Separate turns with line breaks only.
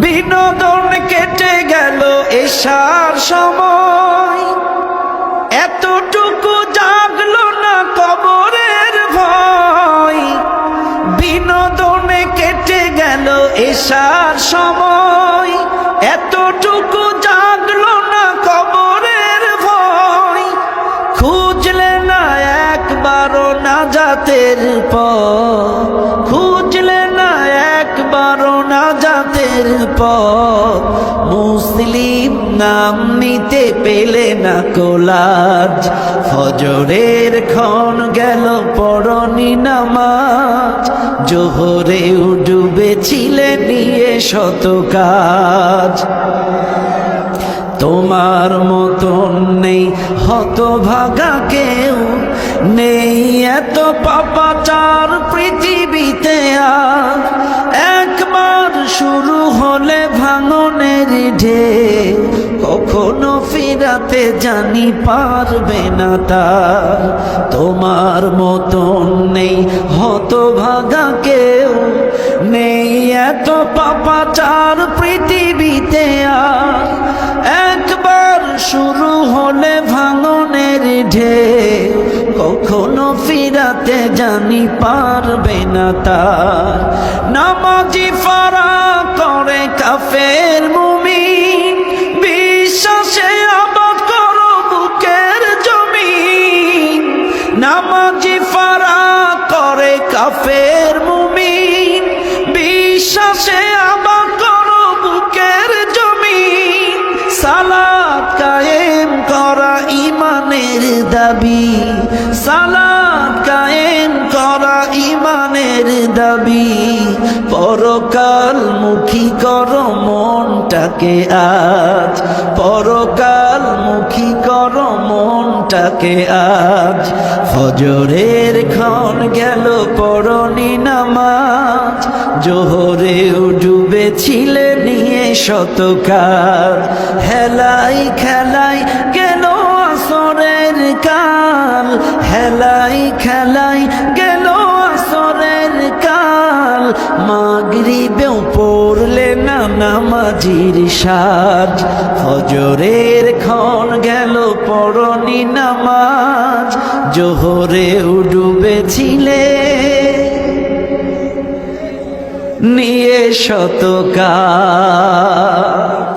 বিনোদন কেটে গেল এশার সময়, এতটুকু জাগলো না কবরের ভয়। বিনোদনে কেটে গেল এশার সময়, এতটুকু জাগলো না কবরের ভয়। খুঁজলে না একবারও নাজাতের পথ, খুঁজলে না একবারও নাজাতের পথ। মুসলিম নাম নিতে পেলে না কোলাজ, ফজরের ক্ষণ গেল পড়নি নামাজ। জোহরেও ডুবেছিলে নিয়ে শত কাজ। তোমার মতন নেই হতভাগা কেউ, নেই এত পাপাচার পৃথিবীতে আর। একবার শুরু হলে ভাঙনের ঢেউ, কখনো ফিরাতে জানি পারবে না তার। তোমার মতন নেই হতভাগা কেউ, নেই এত পাপাচার পৃথিবীতে আর। একবার শুরু হলে ভাঙনের ঢেউ, কখনো ফিরাতে জানি পারবে না তার। নামাজি ফারা করে কাফের মুমিন, বিশ্বাসে আবাদ করো বুকের জমিন। নামাজি ফারা করে কাফের মুমিন, বিশ্বাসে আবাদ করো বুকের জমিন। সালাত কায়েম করা ইমানের দাবি, সালাত কায়েম করা ইমানের দাবি। পরকাল মুখী করো মনটাকে আজ, পরকাল মুখী করো মনটাকে আজ। ফজরের ক্ষণ গেল পড়নি নামাজ, জোহরেও ডুবেছিলে নিয়ে শত কাজ। হেলাই খেলাই গেল আসরের কাল, হেলাই খেলাই গেল আসরের কাল। মাগরিবেও পড়লে না নামাজির সাজ, ফজরের ক্ষণ গেল পড়নি নামাজ। জোহরেও ডুবেছিলে নিয়ে শত কাজ।